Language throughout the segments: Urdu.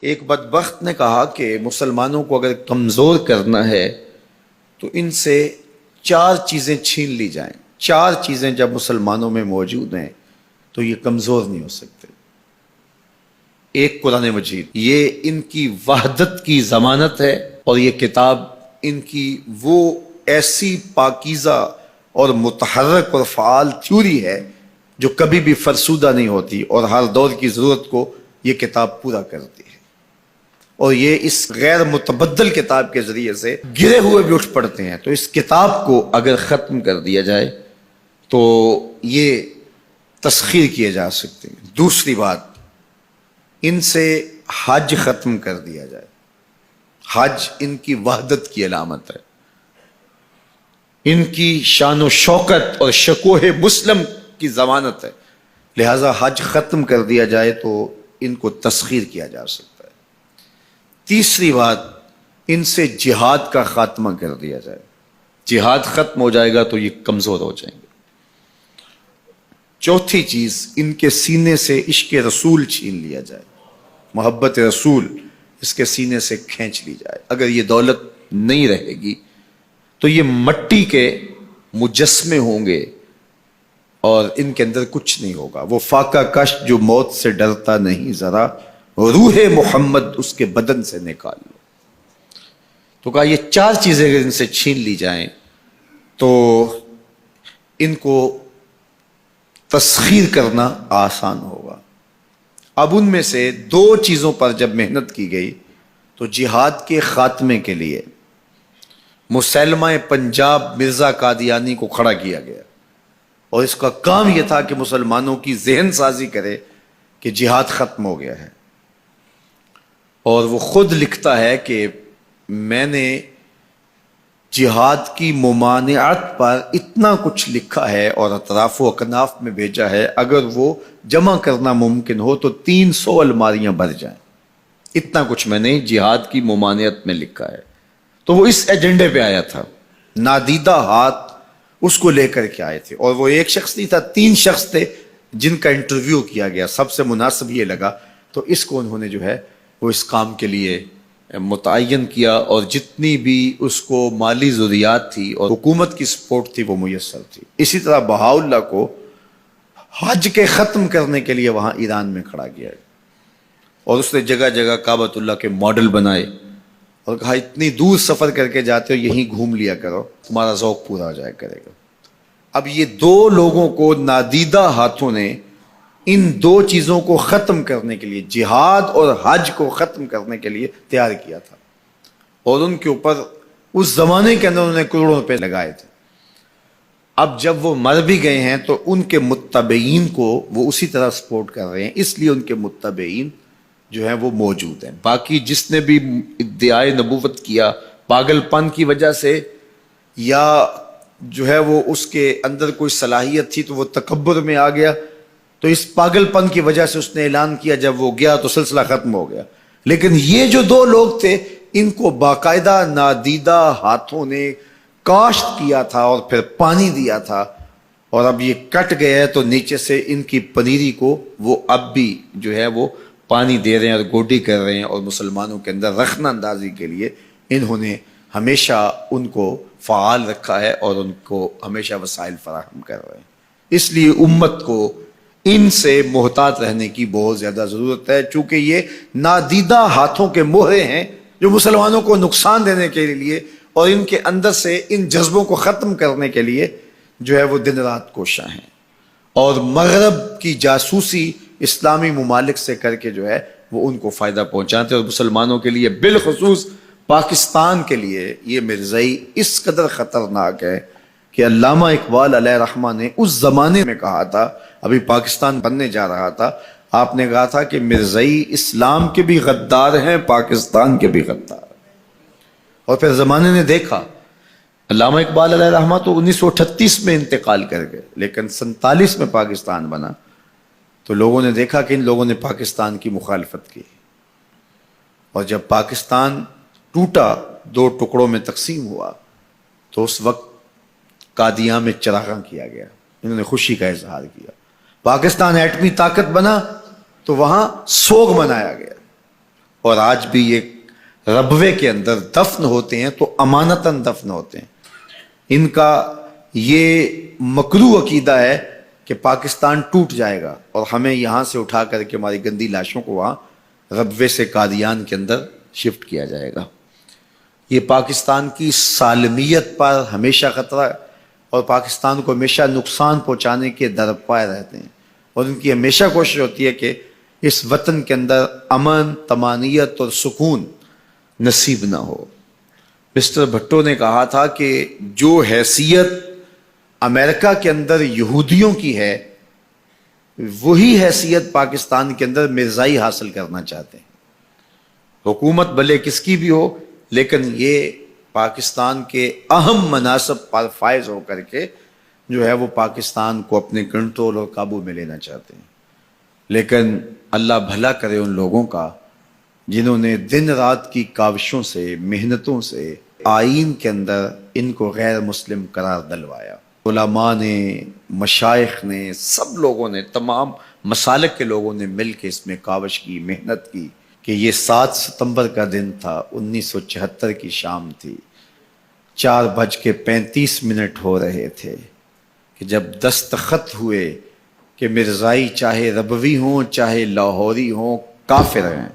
ایک بدبخت نے کہا کہ مسلمانوں کو اگر کمزور کرنا ہے تو ان سے 4 چیزیں چھین لی جائیں. 4 چیزیں جب مسلمانوں میں موجود ہیں تو یہ کمزور نہیں ہو سکتے. ایک قرآن مجید، یہ ان کی وحدت کی ضمانت ہے، اور یہ کتاب ان کی وہ ایسی پاکیزہ اور متحرک اور فعال تھیوری ہے جو کبھی بھی فرسودہ نہیں ہوتی، اور ہر دور کی ضرورت کو یہ کتاب پورا کرتی ہے. اور یہ اس غیر متبدل کتاب کے ذریعے سے گرے ہوئے بھی اٹھ پڑتے ہیں. تو اس کتاب کو اگر ختم کر دیا جائے تو یہ تسخیر کیے جا سکتے ہیں. دوسری بات، ان سے حج ختم کر دیا جائے. حج ان کی وحدت کی علامت ہے، ان کی شان و شوکت اور شکوہ مسلم کی ضمانت ہے. لہذا حج ختم کر دیا جائے تو ان کو تسخیر کیا جا سکتا ہے. تیسری بات، ان سے جہاد کا خاتمہ کر دیا جائے. جہاد ختم ہو جائے گا تو یہ کمزور ہو جائیں گے. چوتھی چیز، ان کے سینے سے عشق رسول چھین لیا جائے. محبت رسول اس کے سینے سے کھینچ لی جائے. اگر یہ دولت نہیں رہے گی تو یہ مٹی کے مجسمے ہوں گے اور ان کے اندر کچھ نہیں ہوگا. وہ فاقہ کش جو موت سے ڈرتا نہیں ذرا، روح محمد اس کے بدن سے نکال لو. تو کہا یہ 4 چیزیں اگر ان سے چھین لی جائیں تو ان کو تسخیر کرنا آسان ہوگا. اب ان میں سے 2 چیزوں پر جب محنت کی گئی تو جہاد کے خاتمے کے لیے مسلمہ پنجاب مرزا قادیانی کو کھڑا کیا گیا، اور اس کا کام یہ تھا کہ مسلمانوں کی ذہن سازی کرے کہ جہاد ختم ہو گیا ہے. اور وہ خود لکھتا ہے کہ میں نے جہاد کی ممانعت پر اتنا کچھ لکھا ہے اور اطراف و اکناف میں بھیجا ہے، اگر وہ جمع کرنا ممکن ہو تو 300 الماریاں بھر جائیں. اتنا کچھ میں نے جہاد کی ممانعت میں لکھا ہے. تو وہ اس ایجنڈے پہ آیا تھا. نادیدہ ہاتھ اس کو لے کر کے آئے تھے، اور وہ ایک شخص نہیں تھا، 3 شخص تھے جن کا انٹرویو کیا گیا. سب سے مناسب یہ لگا تو اس کو انہوں نے جو ہے وہ اس کام کے لیے متعین کیا، اور جتنی بھی اس کو مالی ضروریات تھی اور حکومت کی سپورٹ تھی وہ میسر تھی. اسی طرح بہاؤاللہ کو حج کے ختم کرنے کے لیے وہاں ایران میں کھڑا کیا، اور اس نے جگہ جگہ کعبۃ اللہ کے ماڈل بنائے اور کہا اتنی دور سفر کر کے جاتے ہو، یہیں گھوم لیا کرو، تمہارا ذوق پورا ہو جائے کرے گا. اب یہ 2 لوگوں کو نادیدہ ہاتھوں نے ان 2 چیزوں کو ختم کرنے کے لیے، جہاد اور حج کو ختم کرنے کے لیے تیار کیا تھا، اور ان کے اوپر اس زمانے کے اندر انہوں نے کروڑوں روپے لگائے تھے. اب جب وہ مر بھی گئے ہیں تو ان کے متبعین کو وہ اسی طرح سپورٹ کر رہے ہیں، اس لیے ان کے متبعین جو ہیں وہ موجود ہیں. باقی جس نے بھی ادعائے نبوت کیا پاگل پن کی وجہ سے، یا جو ہے وہ اس کے اندر کوئی صلاحیت تھی تو وہ تکبر میں آ گیا، تو اس پاگل پن کی وجہ سے اس نے اعلان کیا، جب وہ گیا تو سلسلہ ختم ہو گیا. لیکن یہ جو 2 لوگ تھے ان کو باقاعدہ نادیدہ ہاتھوں نے کاشت کیا تھا اور پھر پانی دیا تھا، اور اب یہ کٹ گیا ہے تو نیچے سے ان کی پنیری کو وہ اب بھی جو ہے وہ پانی دے رہے ہیں اور گوڈی کر رہے ہیں، اور مسلمانوں کے اندر رخنہ اندازی کے لیے انہوں نے ہمیشہ ان کو فعال رکھا ہے اور ان کو ہمیشہ وسائل فراہم کر رہے ہیں. اس لیے امت کو ان سے محتاط رہنے کی بہت زیادہ ضرورت ہے، چونکہ یہ نادیدہ ہاتھوں کے مہرے ہیں جو مسلمانوں کو نقصان دینے کے لیے اور ان کے اندر سے ان جذبوں کو ختم کرنے کے لیے جو ہے وہ دن رات کوشاں ہیں، اور مغرب کی جاسوسی اسلامی ممالک سے کر کے جو ہے وہ ان کو فائدہ پہنچاتے ہیں. اور مسلمانوں کے لیے بالخصوص پاکستان کے لیے یہ مرزائی اس قدر خطرناک ہے کہ علامہ اقبال علیہ رحمہ نے اس زمانے میں کہا تھا، ابھی پاکستان بننے جا رہا تھا، آپ نے کہا تھا کہ مرزائی اسلام کے بھی غدار ہیں، پاکستان کے بھی غدار ہیں. اور پھر زمانے نے دیکھا، علامہ اقبال علیہ رحمہ تو 1938 میں انتقال کر گئے، لیکن 47 میں پاکستان بنا تو لوگوں نے دیکھا کہ ان لوگوں نے پاکستان کی مخالفت کی، اور جب پاکستان ٹوٹا، 2 ٹکڑوں میں تقسیم ہوا، تو اس وقت قادیاں میں چراغاں کیا گیا، انہوں نے خوشی کا اظہار کیا. پاکستان ایٹمی طاقت بنا تو وہاں سوگ منایا گیا، اور آج بھی یہ ربوے کے اندر دفن ہوتے ہیں تو امانتاً دفن ہوتے ہیں. ان کا یہ مکروہ عقیدہ ہے کہ پاکستان ٹوٹ جائے گا اور ہمیں یہاں سے اٹھا کر کے ہماری گندی لاشوں کو وہاں ربوے سے قادیان کے اندر شفٹ کیا جائے گا. یہ پاکستان کی سالمیت پر ہمیشہ خطرہ ہے اور پاکستان کو ہمیشہ نقصان پہنچانے کے درپائے رہتے ہیں اور ان کی ہمیشہ کوشش ہوتی ہے کہ اس وطن کے اندر امن، طمانینت اور سکون نصیب نہ ہو. مسٹر بھٹو نے کہا تھا کہ جو حیثیت امریکہ کے اندر یہودیوں کی ہے وہی حیثیت پاکستان کے اندر مرزائی حاصل کرنا چاہتے ہیں. حکومت بھلے کس کی بھی ہو لیکن یہ پاکستان کے اہم مناصب پر فائز ہو کر کے جو ہے وہ پاکستان کو اپنے کنٹرول اور قابو میں لینا چاہتے ہیں. لیکن اللہ بھلا کرے ان لوگوں کا جنہوں نے دن رات کی کاوشوں سے، محنتوں سے آئین کے اندر ان کو غیر مسلم قرار دلوایا. علماء نے، مشائخ نے، سب لوگوں نے، تمام مسالک کے لوگوں نے مل کے اس میں کاوش کی، محنت کی کہ یہ 7 ستمبر کا دن تھا، 1974 کی شام تھی، 4:35 ہو رہے تھے کہ جب دستخط ہوئے کہ مرزائی چاہے ربوی ہوں چاہے لاہوری ہوں کافر ہیں.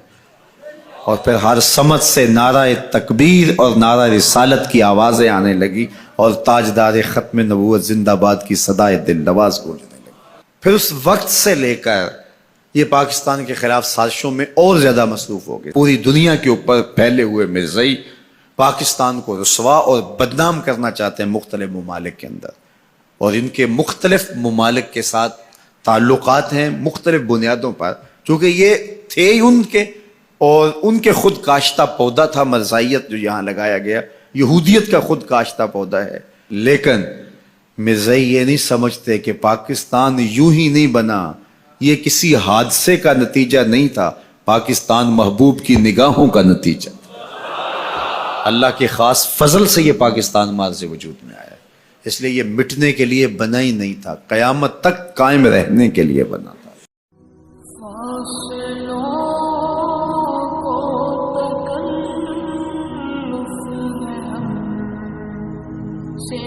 اور پھر ہر سمت سے نعرہ تکبیر اور نعرہ رسالت کی آوازیں آنے لگی اور تاجدار ختم نبوت زندہ باد کی صدائے دل نواز گونجنے لگی. پھر اس وقت سے لے کر یہ پاکستان کے خلاف سازشوں میں اور زیادہ مصروف ہو گئے. پوری دنیا کے اوپر پھیلے ہوئے مرزائی پاکستان کو رسوا اور بدنام کرنا چاہتے ہیں مختلف ممالک کے اندر، اور ان کے مختلف ممالک کے ساتھ تعلقات ہیں مختلف بنیادوں پر، چونکہ یہ تھے ان کے اور ان کے خود کاشتہ پودا تھا مرزائیت جو یہاں لگایا گیا، یہودیت کا خود کاشتہ پودا ہے. لیکن مرزائی یہ نہیں سمجھتے کہ پاکستان یوں ہی نہیں بنا، یہ کسی حادثے کا نتیجہ نہیں تھا، پاکستان محبوب کی نگاہوں کا نتیجہ. اللہ کے خاص فضل سے یہ پاکستان مارز وجود میں آیا، اس لیے یہ مٹنے کے لیے بنا ہی نہیں تھا، قیامت تک قائم رہنے کے لیے بنا تھا. سے